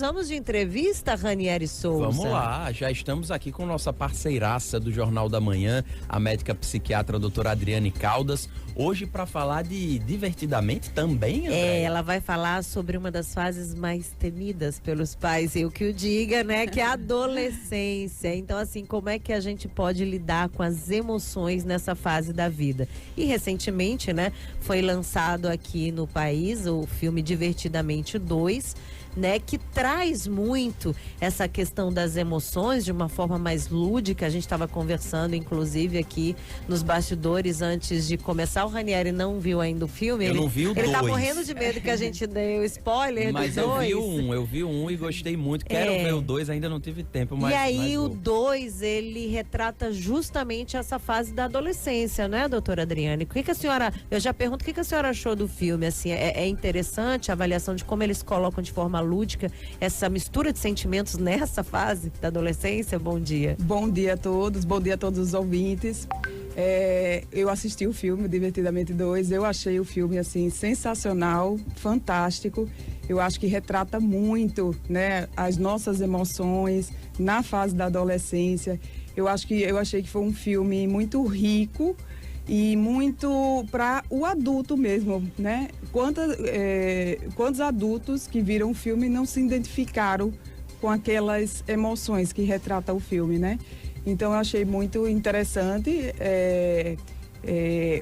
vamos de entrevista, Ranieri Souza. Vamos lá, já estamos aqui com nossa parceiraça do Jornal da Manhã, a médica psiquiatra doutora Adriane Caldas, hoje para falar de Divertidamente também, André. Ela vai falar sobre uma das fases mais temidas pelos pais, eu que o diga, né, que é a adolescência. Então, assim, como é que a gente pode lidar com as emoções nessa fase da vida? E recentemente, né, foi lançado aqui no país o filme Divertidamente 2, né, que traz muito essa questão das emoções de uma forma mais lúdica. A gente estava conversando, inclusive, aqui nos bastidores antes de começar. O Ranieri não viu ainda o filme. Eu não vi o 2. Ele tá morrendo de medo que a gente dê o spoiler. Mas do 2. eu vi um e gostei muito. Quero ver o 2, ainda não tive tempo. Mas, e aí o 2, ele retrata justamente essa fase da adolescência, né, doutora Adriane? O que a senhora, eu já pergunto, o que a senhora achou do filme? Assim, é interessante a avaliação de como eles colocam de forma lúdica essa mistura de sentimentos nessa fase da adolescência? Bom dia. Bom dia a todos os ouvintes. Eu assisti o filme Divertidamente 2, eu achei o filme assim sensacional, fantástico. Eu acho que retrata muito, né, as nossas emoções na fase da adolescência. Eu achei que foi um filme muito rico e muito para o adulto mesmo, né? Quantos adultos que viram o filme não se identificaram com aquelas emoções que retrata o filme, né? Então eu achei muito interessante.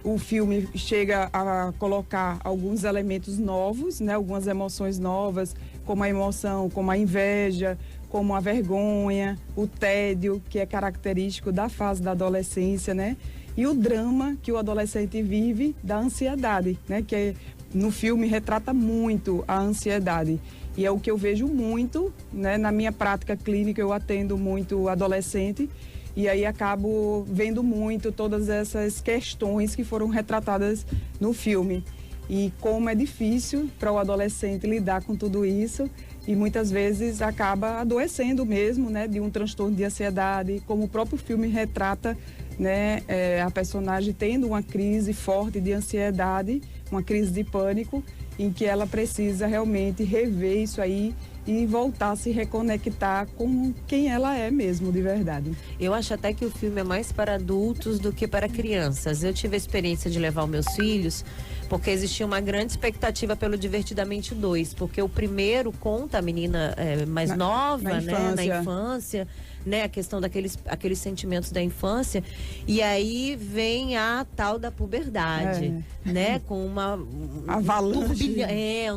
O filme chega a colocar alguns elementos novos, né? Algumas emoções novas, como a emoção, como a inveja, como a vergonha, o tédio, que é característico da fase da adolescência, né? E o drama que o adolescente vive da ansiedade, né? Que no filme retrata muito a ansiedade. E é o que eu vejo muito, né? Na minha prática clínica eu atendo muito adolescente e aí acabo vendo muito todas essas questões que foram retratadas no filme. E como é difícil para o adolescente lidar com tudo isso e muitas vezes acaba adoecendo mesmo, né? De um transtorno de ansiedade, como o próprio filme retrata, né, a personagem tendo uma crise forte de ansiedade, uma crise de pânico, em que ela precisa realmente rever isso aí e voltar a se reconectar com quem ela é mesmo, de verdade. Eu acho até que o filme é mais para adultos do que para crianças. Eu tive a experiência de levar os meus filhos, porque existia uma grande expectativa pelo Divertidamente 2, porque o primeiro conta a menina mais nova, né, na infância, né, a questão aqueles sentimentos da infância, e aí vem a tal da puberdade, né, com um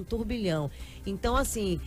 turbilhão. Então, assim,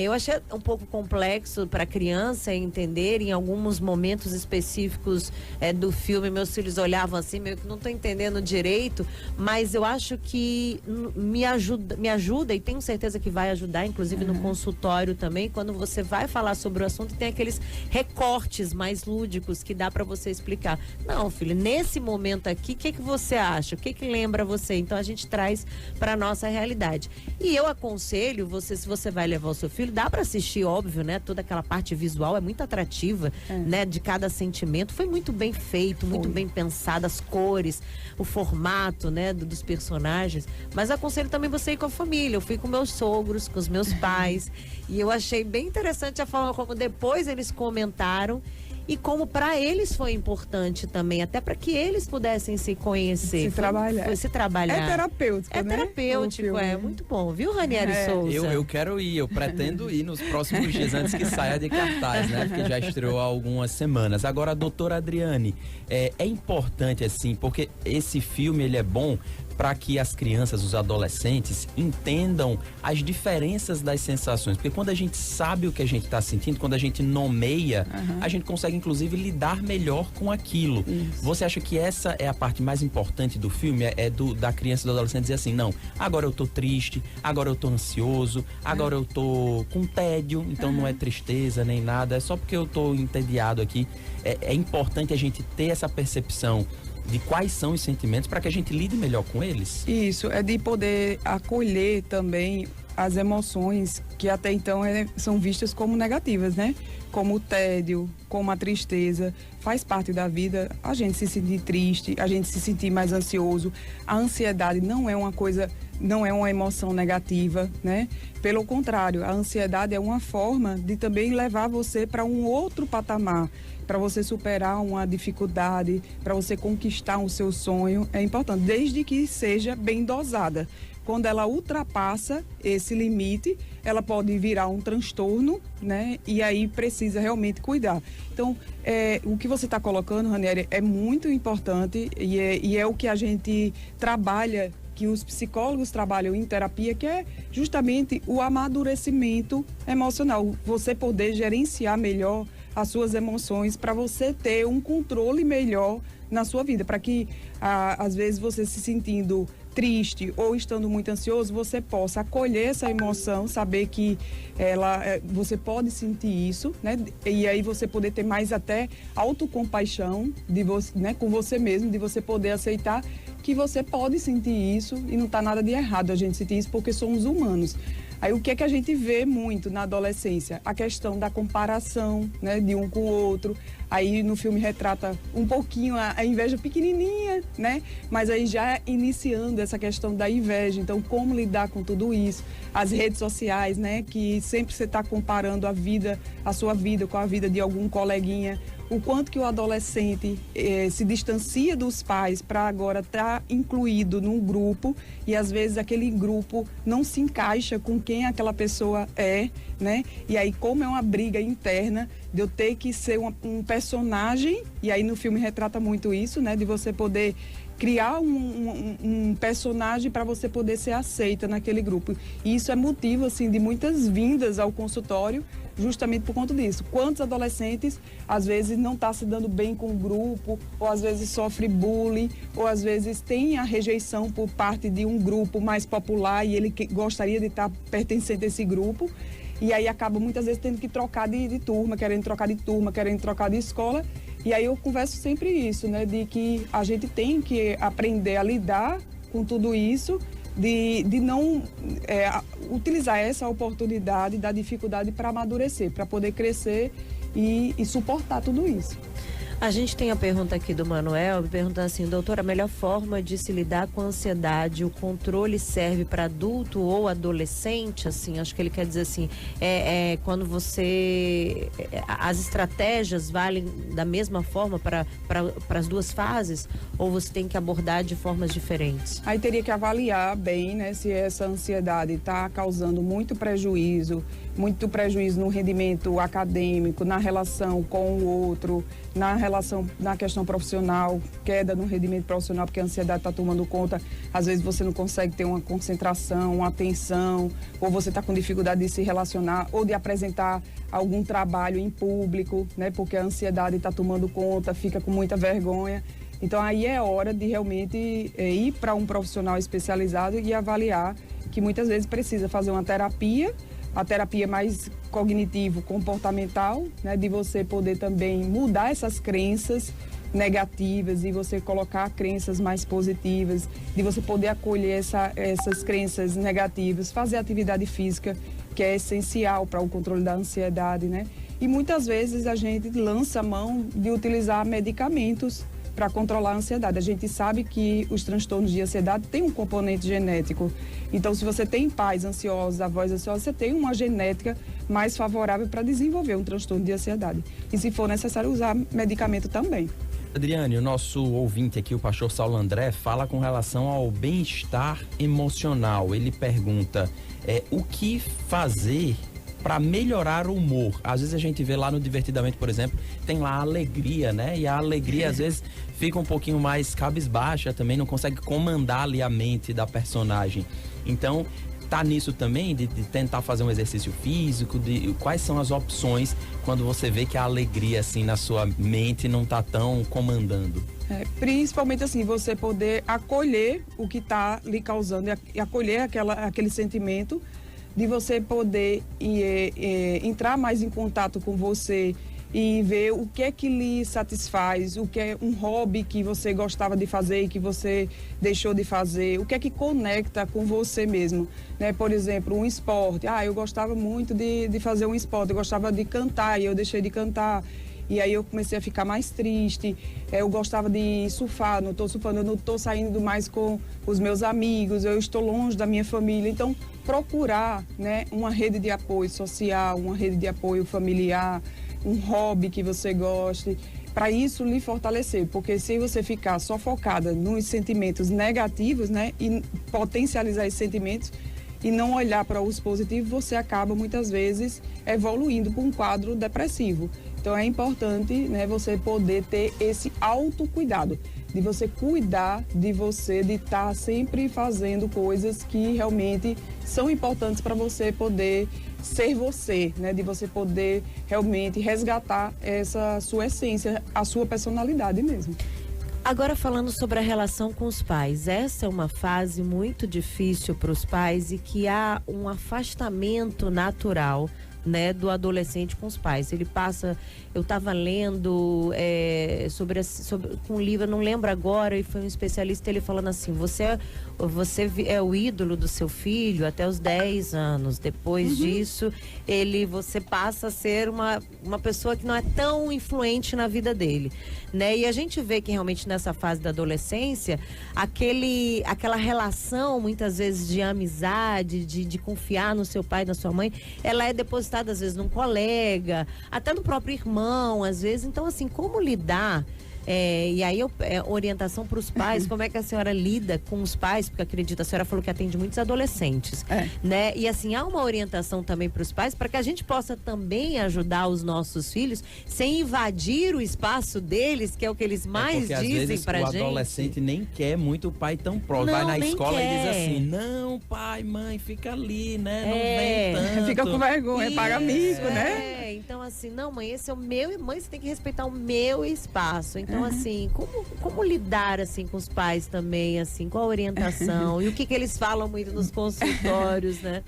eu achei um pouco complexo para a criança entender. Em alguns momentos específicos do filme, meus filhos olhavam assim, meio que não estou entendendo direito, mas eu acho que me ajuda e tenho certeza que vai ajudar, inclusive no consultório também, quando você vai falar sobre o assunto, tem aqueles recortes mais lúdicos que dá para você explicar. Não, filho, nesse momento aqui, o que você acha? O que lembra você? Então a gente traz para nossa realidade. E eu aconselho você, se você vai levar o seu filho, dá para assistir, óbvio, né? Toda aquela parte visual é muito atrativa, né? De cada sentimento. Foi muito bem feito, muito bem pensado, as cores, o formato, né? Dos personagens. Mas aconselho também você ir com a família. Eu fui com meus sogros, com os meus pais, e eu achei bem interessante a forma como depois eles comentaram e como para eles foi importante também, até para que eles pudessem se conhecer. Se trabalhar. É terapêutico, né? É terapêutico, muito bom. Viu, Ranieri Souza? Eu quero ir, eu pretendo ir nos próximos dias, antes que saia de cartaz, né? Porque já estreou há algumas semanas. Agora, doutora Adriane, é importante, assim, porque esse filme, ele é bom para que as crianças, os adolescentes, entendam as diferenças das sensações. Porque quando a gente sabe o que a gente está sentindo, quando a gente nomeia, a gente consegue, inclusive, lidar melhor com aquilo. Isso. Você acha que essa é a parte mais importante do filme? Da criança e do adolescente dizer assim, não, agora eu tô triste, agora eu tô ansioso, agora eu tô com tédio, então não é tristeza nem nada, é só porque eu tô entediado aqui. É importante a gente ter essa percepção de quais são os sentimentos para que a gente lide melhor com eles. Isso, é de poder acolher também as emoções que até então são vistas como negativas, né? Como o tédio, como a tristeza, faz parte da vida. A gente se sentir triste, a gente se sentir mais ansioso. A ansiedade não é uma coisa não é uma emoção negativa, né? Pelo contrário, a ansiedade é uma forma de também levar você para um outro patamar, para você superar uma dificuldade, para você conquistar um seu sonho. É importante, desde que seja bem dosada. Quando ela ultrapassa esse limite, ela pode virar um transtorno, né? E aí precisa realmente cuidar. Então, o que você está colocando, Ranieri, é muito importante e é o que a gente trabalha, que os psicólogos trabalham em terapia, que é justamente o amadurecimento emocional. Você poder gerenciar melhor as suas emoções para você ter um controle melhor na sua vida, para que às vezes você se sentindo triste ou estando muito ansioso, você possa acolher essa emoção, saber que você pode sentir isso, né? E aí você poder ter mais até autocompaixão de você, né? Com você mesmo, de você poder aceitar que você pode sentir isso e não está nada de errado a gente sentir isso, porque somos humanos. Aí o que é que a gente vê muito na adolescência? A questão da comparação, né, de um com o outro. Aí no filme retrata um pouquinho a inveja pequenininha, né? Mas aí já iniciando essa questão da inveja. Então, como lidar com tudo isso? As redes sociais, né? Que sempre você está comparando a sua vida com a vida de algum coleguinha. O quanto que o adolescente se distancia dos pais para agora estar incluído num grupo e às vezes aquele grupo não se encaixa com quem aquela pessoa é, né? E aí como é uma briga interna de eu ter que ser um personagem, e aí no filme retrata muito isso, né? De você poder criar um personagem para você poder ser aceita naquele grupo. E isso é motivo, assim, de muitas vindas ao consultório, justamente por conta disso. Quantos adolescentes, às vezes, não estão se dando bem com o grupo, ou às vezes sofre bullying, ou às vezes tem a rejeição por parte de um grupo mais popular e ele gostaria de estar pertencente a esse grupo. E aí acaba muitas vezes tendo que trocar de turma, querendo trocar de escola. E aí eu converso sempre isso, né? De que a gente tem que aprender a lidar com tudo isso, de não utilizar essa oportunidade da dificuldade para amadurecer, para poder crescer e suportar tudo isso. A gente tem a pergunta aqui do Manuel, perguntando assim: doutora, a melhor forma de se lidar com a ansiedade, o controle serve para adulto ou adolescente? Assim, acho que ele quer dizer assim, quando você... as estratégias valem da mesma forma para as duas fases? Ou você tem que abordar de formas diferentes? Aí teria que avaliar bem, né, se essa ansiedade está causando muito prejuízo no rendimento acadêmico, na relação com o outro, na questão profissional, queda no rendimento profissional, porque a ansiedade está tomando conta. Às vezes você não consegue ter uma concentração, uma atenção, ou você está com dificuldade de se relacionar ou de apresentar algum trabalho em público, né? Porque a ansiedade está tomando conta, fica com muita vergonha. Então aí é hora de realmente ir para um profissional especializado e avaliar, que muitas vezes precisa fazer uma terapia, a terapia mais cognitivo-comportamental, né, de você poder também mudar essas crenças negativas e você colocar crenças mais positivas, de você poder acolher essas crenças negativas, fazer atividade física, que é essencial para o controle da ansiedade, né? E muitas vezes a gente lança a mão de utilizar medicamentos para controlar a ansiedade. A gente sabe que os transtornos de ansiedade têm um componente genético. Então, se você tem pais ansiosos, avós ansiosos, você tem uma genética mais favorável para desenvolver um transtorno de ansiedade. E se for necessário, usar medicamento também. Adriane, o nosso ouvinte aqui, o pastor Saulo André, fala com relação ao bem-estar emocional. Ele pergunta, o que fazer para melhorar o humor? Às vezes a gente vê lá no Divertidamente, por exemplo, tem lá a alegria, né? E a alegria às vezes fica um pouquinho mais cabisbaixa também, não consegue comandar ali a mente da personagem. Então, tá nisso também, de tentar fazer um exercício físico, quais são as opções quando você vê que a alegria, assim, na sua mente não tá tão comandando? Principalmente, assim, você poder acolher o que tá lhe causando e acolher aquele sentimento, de você poder entrar mais em contato com você e ver o que é que lhe satisfaz, o que é um hobby que você gostava de fazer e que você deixou de fazer, o que é que conecta com você mesmo, né? Por exemplo, um esporte. Eu gostava muito de fazer um esporte, eu gostava de cantar e eu deixei de cantar. e aí eu comecei a ficar mais triste. Eu gostava de surfar, não estou surfando, eu não estou saindo mais com os meus amigos, eu estou longe da minha família. Então, procurar, né, uma rede de apoio social, uma rede de apoio familiar, um hobby que você goste, para isso lhe fortalecer, porque se você ficar só focada nos sentimentos negativos, né, e potencializar esses sentimentos e não olhar para os positivos, você acaba muitas vezes evoluindo para um quadro depressivo. Então é importante, né, você poder ter esse autocuidado, de você cuidar de você, de estar sempre fazendo coisas que realmente são importantes para você poder ser você, né, de você poder realmente resgatar essa sua essência, a sua personalidade mesmo. Agora falando sobre a relação com os pais, essa é uma fase muito difícil para os pais e que há um afastamento natural, né, do adolescente com os pais. Ele passa, eu estava lendo sobre um livro, eu não lembro agora, e foi um especialista, ele falando assim, você é o ídolo do seu filho até os 10 anos, depois disso você passa a ser uma pessoa que não é tão influente na vida dele, né? E a gente vê que realmente nessa fase da adolescência, aquela relação muitas vezes de amizade, de confiar no seu pai, na sua mãe, ela é depositada às vezes num colega, até no próprio irmão, às vezes. Então, assim, como lidar? E aí, orientação para os pais, como é que a senhora lida com os pais? Porque acredito, a senhora falou que atende muitos adolescentes, né? E assim, há uma orientação também para os pais, para que a gente possa também ajudar os nossos filhos sem invadir o espaço deles, que é o que eles mais dizem pra gente. O adolescente nem quer muito o pai tão próximo. Vai na escola e diz assim, não, pai, mãe, fica ali, né? Não vem tanto. Fica com vergonha, paga mico, né? Então assim, não, mãe, esse é o meu, mãe, você tem que respeitar o meu espaço. Então, assim, como lidar, assim, com os pais também, assim, qual a orientação? E o que eles falam muito nos consultórios, né?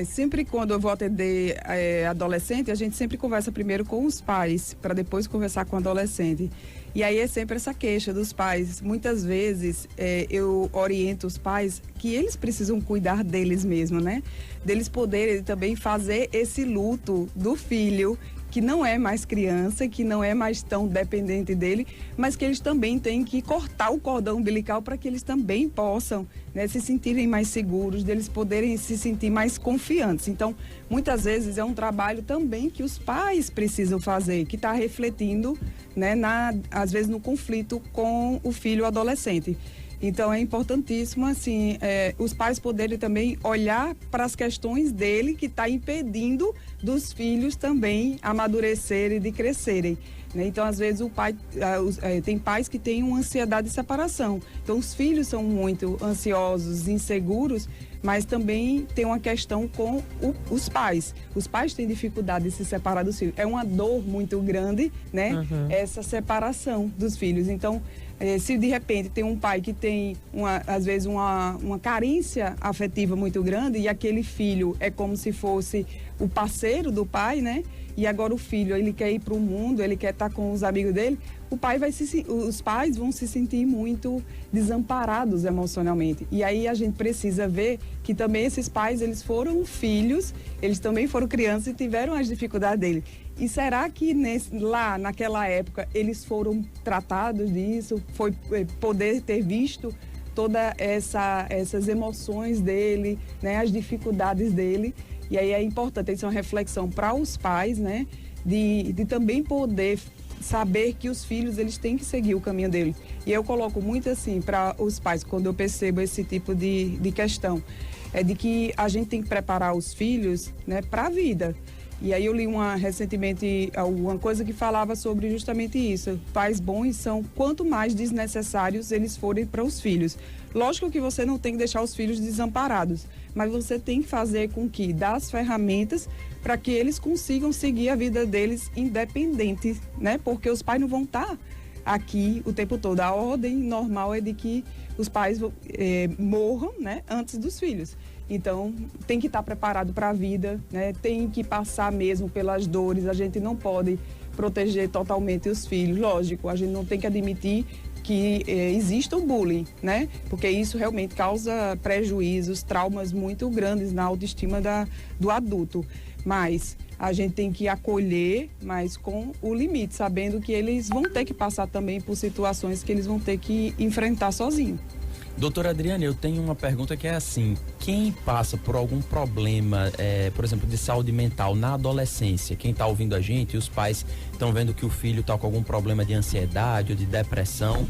Sempre quando eu vou atender adolescente, a gente sempre conversa primeiro com os pais, para depois conversar com o adolescente. E aí é sempre essa queixa dos pais. Muitas vezes eu oriento os pais que eles precisam cuidar deles mesmos, né? Deles poderem também fazer esse luto do filho, que não é mais criança, que não é mais tão dependente dele, mas que eles também têm que cortar o cordão umbilical para que eles também possam, né, se sentirem mais seguros, deles poderem se sentir mais confiantes. Então, muitas vezes é um trabalho também que os pais precisam fazer, que está refletindo, né, às vezes no conflito com o filho adolescente. Então é importantíssimo, assim, os pais poderem também olhar para as questões dele que está impedindo dos filhos também amadurecerem e de crescerem, né? Então, às vezes, tem pais que têm uma ansiedade de separação. Então, os filhos são muito ansiosos, inseguros, mas também tem uma questão com os pais. Os pais têm dificuldade de se separar dos filhos. É uma dor muito grande, né? Essa separação dos filhos. Então, se de repente tem um pai que tem, às vezes, uma carência afetiva muito grande e aquele filho é como se fosse o parceiro do pai, né? E agora o filho, ele quer ir para o mundo, ele quer estar com os amigos dele, os pais vão se sentir muito desamparados emocionalmente. E aí a gente precisa ver que também esses pais, eles foram filhos, eles também foram crianças e tiveram as dificuldades dele. E será que lá naquela época eles foram tratados disso? Foi poder ter visto todas essas emoções dele, né, as dificuldades dele? E aí é importante, isso é uma reflexão para os pais, né, de também poder saber que os filhos, eles têm que seguir o caminho dele. E eu coloco muito assim para os pais, quando eu percebo esse tipo de questão, de que a gente tem que preparar os filhos, né, para a vida. E aí eu li recentemente uma coisa que falava sobre justamente isso. Pais bons são quanto mais desnecessários eles forem para os filhos. Lógico que você não tem que deixar os filhos desamparados, mas você tem que fazer com que dá as ferramentas para que eles consigam seguir a vida deles independente, né? Porque os pais não vão estar aqui o tempo todo. A ordem normal é de que os pais morram, né, antes dos filhos. Então, tem que estar preparado para a vida, né? Tem que passar mesmo pelas dores. A gente não pode proteger totalmente os filhos. Lógico, a gente não tem que admitir que exista o bullying, né? Porque isso realmente causa prejuízos, traumas muito grandes na autoestima do adulto. Mas a gente tem que acolher, mas com o limite, sabendo que eles vão ter que passar também por situações que eles vão ter que enfrentar sozinhos. Doutora Adriane, eu tenho uma pergunta que é assim, quem passa por algum problema, por exemplo, de saúde mental na adolescência, quem está ouvindo a gente e os pais estão vendo que o filho está com algum problema de ansiedade ou de depressão,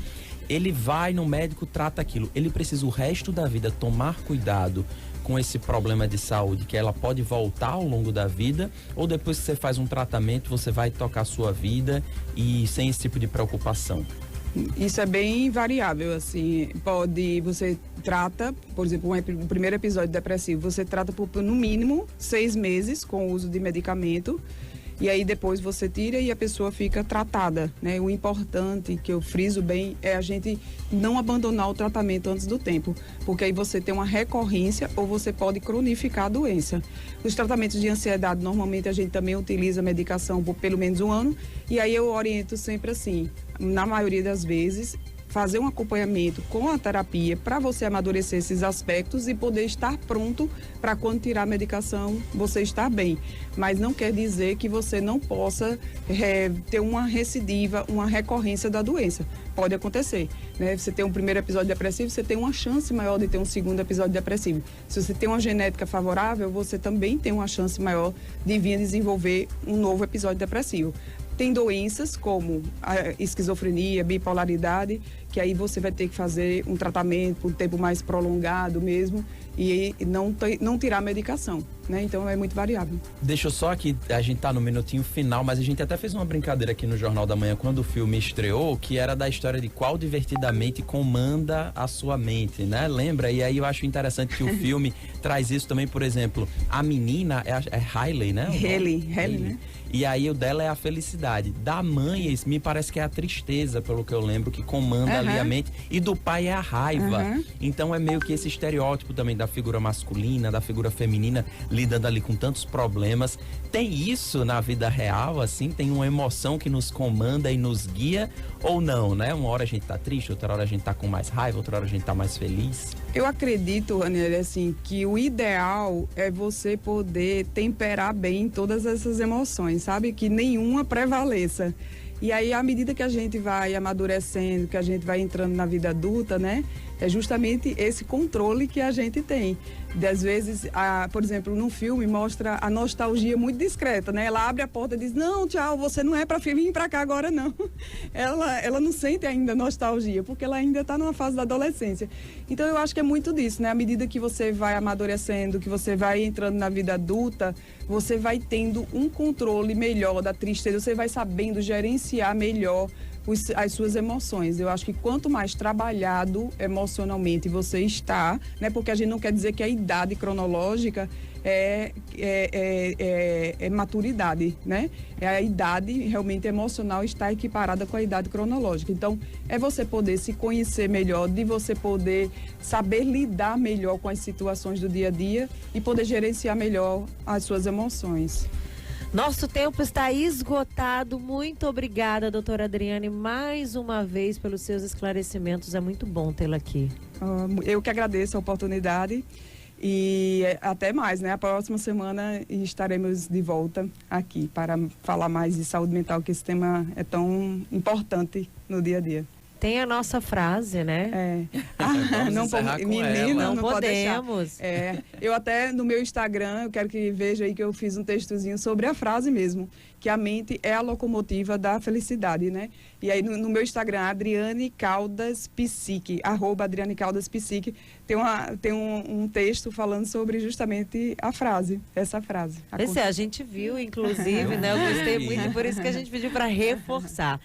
ele vai no médico, trata aquilo, ele precisa o resto da vida tomar cuidado com esse problema de saúde, que ela pode voltar ao longo da vida, ou depois que você faz um tratamento, você vai tocar a sua vida e sem esse tipo de preocupação? Isso é bem variável, assim, você trata, por exemplo, um primeiro episódio depressivo, você trata por no mínimo 6 meses com o uso de medicamento, e aí depois você tira e a pessoa fica tratada, né? O importante, que eu friso bem, é a gente não abandonar o tratamento antes do tempo, porque aí você tem uma recorrência ou você pode cronificar a doença. Os tratamentos de ansiedade, normalmente a gente também utiliza medicação por pelo menos 1 ano, e aí eu oriento sempre assim, na maioria das vezes, fazer um acompanhamento com a terapia para você amadurecer esses aspectos e poder estar pronto para quando tirar a medicação você estar bem. Mas não quer dizer que você não possa ter uma recidiva, uma recorrência da doença. Pode acontecer, né? Você tem um primeiro episódio depressivo, você tem uma chance maior de ter um segundo episódio depressivo. Se você tem uma genética favorável, você também tem uma chance maior de vir a desenvolver um novo episódio depressivo. Tem doenças como a esquizofrenia, bipolaridade, que aí você vai ter que fazer um tratamento por tempo mais prolongado mesmo e não tirar a medicação, né? Então é muito variável. Deixa eu só aqui, a gente tá no minutinho final, mas a gente até fez uma brincadeira aqui no Jornal da Manhã quando o filme estreou, que era da história de qual divertidamente comanda a sua mente, né? Lembra? E aí eu acho interessante que o filme traz isso também, por exemplo, a menina é Hailey, né? Hailey, né? E aí o dela é a felicidade. Da mãe, me parece que é a tristeza, pelo que eu lembro, que comanda ali a mente. E do pai é a raiva. Então é meio que esse estereótipo também da figura masculina, da figura feminina, lidando ali com tantos problemas. Tem isso na vida real, assim? Tem uma emoção que nos comanda e nos guia? Ou não, né? Uma hora a gente tá triste, outra hora a gente tá com mais raiva, outra hora a gente tá mais feliz. Eu acredito, Ranieri, assim, que o ideal é você poder temperar bem todas essas emoções, sabe? Que nenhuma prevaleça. E aí, à medida que a gente vai amadurecendo, que a gente vai entrando na vida adulta, né? É justamente esse controle que a gente tem. Às vezes, por exemplo, num filme mostra a nostalgia muito discreta, né? Ela abre a porta e diz, não, tchau, você não é para vir para cá agora, não. Ela não sente ainda nostalgia, porque ela ainda está numa fase da adolescência. Então, eu acho que é muito disso, né? À medida que você vai amadurecendo, que você vai entrando na vida adulta, você vai tendo um controle melhor da tristeza, você vai sabendo gerenciar melhor as suas emoções. Eu acho que quanto mais trabalhado emocionalmente você está, né? Porque a gente não quer dizer que a idade cronológica é maturidade, né? A idade realmente emocional está equiparada com a idade cronológica. Então, é você poder se conhecer melhor, de você poder saber lidar melhor com as situações do dia a dia e poder gerenciar melhor as suas emoções. Nosso tempo está esgotado. Muito obrigada, doutora Adriane, mais uma vez pelos seus esclarecimentos. É muito bom tê-la aqui. Eu que agradeço a oportunidade e até mais, né? A próxima semana estaremos de volta aqui para falar mais de saúde mental, que esse tema é tão importante no dia a dia. Tem a nossa frase, né? Não podemos. Eu até no meu Instagram, eu quero que veja aí que eu fiz um textozinho sobre a frase mesmo, que a mente é a locomotiva da felicidade, né? E aí no meu Instagram, Adriane Caldas Psique, @Adriane Caldas Psique, tem um texto falando sobre justamente essa frase. A gente viu, inclusive, né? Eu gostei muito e por isso que a gente pediu para reforçar.